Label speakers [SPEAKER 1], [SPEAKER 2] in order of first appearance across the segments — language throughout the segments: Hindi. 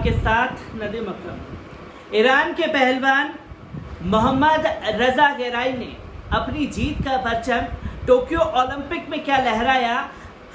[SPEAKER 1] आपके साथ नदीम अकरम। ईरान के पहलवान मोहम्मद रजा गेराई ने अपनी जीत का परचम टोक्यो ओलंपिक में क्या लहराया,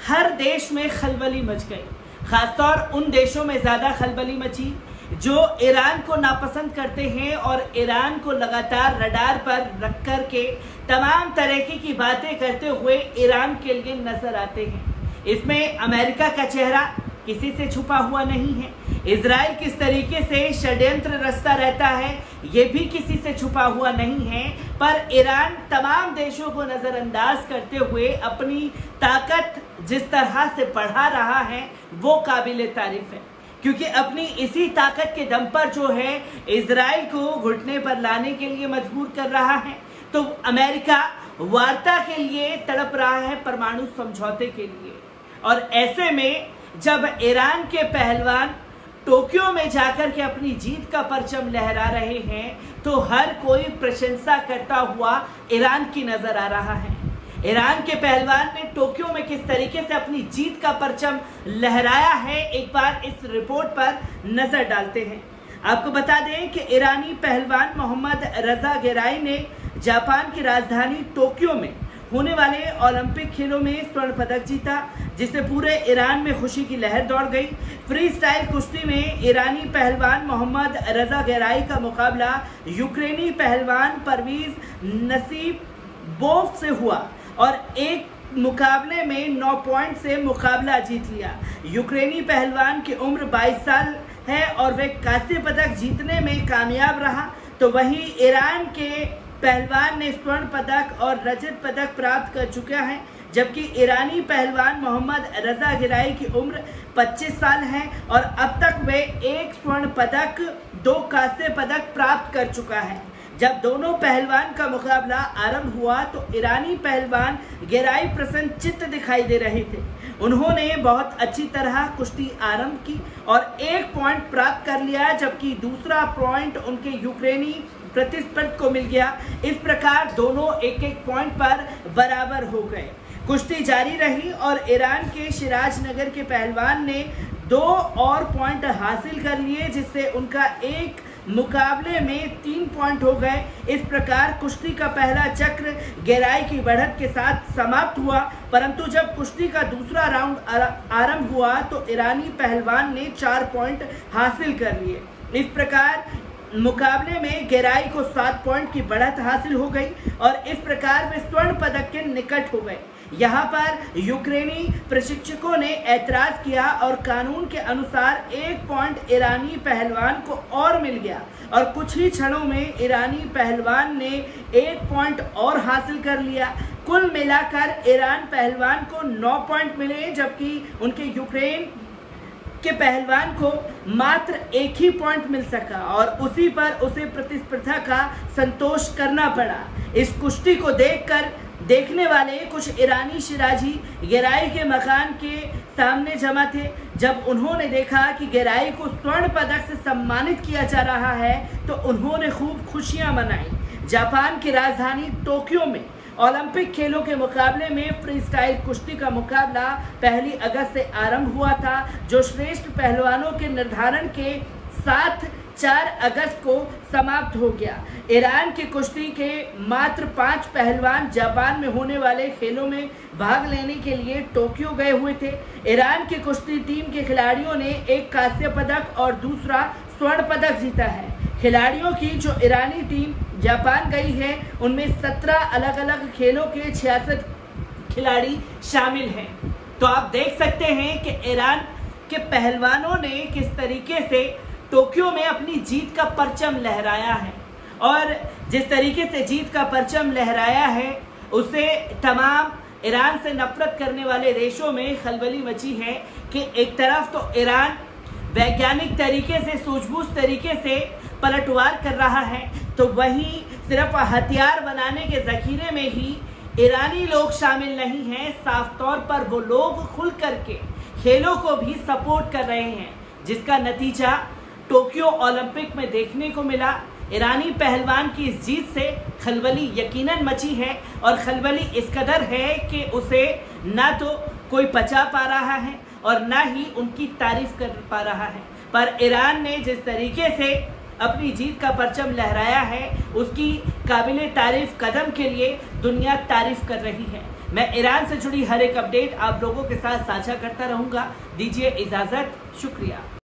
[SPEAKER 1] हर देश में खलबली मच गई। खासतौर उन देशों में ज़्यादा खलबली मची जो ईरान को नापसंद करते हैं और ईरान को लगातार रडार पर रख कर के तमाम तरीके की बातें करते हुए ईरान के लिए नजर आते हैं। इसमें अमेरिका का चेहरा किसी से छुपा हुआ नहीं है। इजराइल किस तरीके से षड्यंत्र रचता रहता है ये भी किसी से छुपा हुआ नहीं है। पर ईरान तमाम देशों को नजरअंदाज करते हुए अपनी ताकत जिस तरह से बढ़ा रहा है वो काबिले तारीफ है, क्योंकि अपनी इसी ताकत के दम पर जो है इजराइल को घुटने पर लाने के लिए मजबूर कर रहा है। तो अमेरिका वार्ता के लिए तड़प रहा है, परमाणु समझौते के लिए। और ऐसे में जब ईरान के पहलवान टोक्यो में जाकर के अपनी जीत का परचम लहरा रहे हैं तो हर कोई प्रशंसा करता हुआ ईरान की नजर आ रहा है। ईरान के पहलवान ने टोक्यो में किस तरीके से अपनी जीत का परचम लहराया है, एक बार इस रिपोर्ट पर नजर डालते हैं। आपको बता दें कि ईरानी पहलवान मोहम्मद रजा गेराई ने जापान की राजधानी टोक्यो में होने वाले ओलंपिक खेलों में स्वर्ण पदक जीता, जिससे पूरे ईरान में खुशी की लहर दौड़ गई। फ्री स्टाइल कुश्ती में ईरानी पहलवान मोहम्मद रजा गेराई का मुकाबला यूक्रेनी पहलवान परवीज नसीबोव से हुआ और एक मुकाबले में 9 पॉइंट से मुकाबला जीत लिया। यूक्रेनी पहलवान की उम्र 22 साल है और वे कांस्य पदक जीतने में कामयाब रहा, तो वहीं ईरान के पहलवान ने स्वर्ण पदक और रजत पदक प्राप्त कर चुका है, जबकि ईरानी पहलवान मोहम्मद रजा गेराई की उम्र 25 साल है और अब तक वे 1 स्वर्ण पदक 2 कांस्य पदक प्राप्त कर चुका है। जब दोनों पहलवान का मुकाबला आरंभ हुआ तो ईरानी पहलवान गेराई प्रसन्नचित्त दिखाई दे रहे थे। उन्होंने बहुत अच्छी तरह कुश्ती आरंभ की और 1 पॉइंट प्राप्त कर लिया, जबकि दूसरा पॉइंट उनके यूक्रेनी प्रतिस्पर्धी को मिल गया। इस प्रकार दोनों 1-1 पॉइंट पर बराबर हो गए। कुश्ती जारी रही और ईरान के शिराज नगर के पहलवान ने 2 और पॉइंट हासिल कर लिए, जिससे उनका एक मुकाबले में 3 पॉइंट हो गए। इस प्रकार कुश्ती का पहला चक्र गेराई की बढ़त के साथ समाप्त हुआ, परंतु जब कुश्ती का दूसरा राउंड आरंभ हुआ तो ईरानी पहलवान ने 4 पॉइंट हासिल कर लिए। इस प्रकार मुकाबले में गेराई को 7 पॉइंट की बढ़त हासिल हो गई और इस प्रकार वे स्वर्ण पदक के निकट हो गए। यहाँ पर यूक्रेनी प्रशिक्षकों ने ऐतराज किया और कानून के अनुसार 1 पॉइंट ईरानी पहलवान को और मिल गया और कुछ ही क्षणों में ईरानी पहलवान ने 1 पॉइंट और हासिल कर लिया। कुल मिलाकर ईरान पहलवान को 9 पॉइंट मिले, जबकि उनके यूक्रेन के पहलवान को मात्र 1 ही पॉइंट मिल सका और उसी पर उसे प्रतिस्पर्धा का संतोष करना पड़ा। इस कुश्ती को देखने वाले कुछ ईरानी शिराजी गेराई के मकान के सामने जमा थे। जब उन्होंने देखा कि गेराई को स्वर्ण पदक से सम्मानित किया जा रहा है तो उन्होंने खूब खुशियां मनाई। जापान की राजधानी टोक्यो में ओलंपिक खेलों के मुकाबले में फ्री स्टाइल कुश्ती का मुकाबला 1 अगस्त से आरंभ हुआ था, जो श्रेष्ठ पहलवानों के निर्धारण के साथ 4 अगस्त को समाप्त हो गया। ईरान की कुश्ती के मात्र 5 पहलवान जापान में होने वाले खेलों में भाग लेने के लिए टोक्यो गए हुए थे। ईरान की कुश्ती टीम के खिलाड़ियों ने 1 कांस्य पदक और दूसरा स्वर्ण पदक जीता है। खिलाड़ियों की जो ईरानी टीम जापान गई है उनमें 17 अलग अलग खेलों के 66 खिलाड़ी शामिल हैं। तो आप देख सकते हैं कि ईरान के पहलवानों ने किस तरीके से टोक्यो में अपनी जीत का परचम लहराया है और जिस तरीके से जीत का परचम लहराया है उसे तमाम ईरान से नफरत करने वाले देशों में खलबली मची है कि एक तरफ तो ईरान वैज्ञानिक तरीके से सूझबूझ तरीके से पलटवार कर रहा है, तो वहीं सिर्फ हथियार बनाने के जखीरे में ही ईरानी लोग शामिल नहीं हैं। साफ तौर पर वो लोग खुल करके खेलों को भी सपोर्ट कर रहे हैं, जिसका नतीजा टोक्यो ओलंपिक में देखने को मिला। ईरानी पहलवान की इस जीत से खलबली यकीनन मची है और खलबली इस कदर है कि उसे ना तो कोई बचा पा रहा है और ना ही उनकी तारीफ कर पा रहा है। पर ईरान ने जिस तरीके से अपनी जीत का परचम लहराया है, उसकी काबिले तारीफ कदम के लिए दुनिया तारीफ कर रही है। मैं ईरान से जुड़ी हर एक अपडेट आप लोगों के साथ साझा करता रहूंगा। दीजिए इजाजत, शुक्रिया।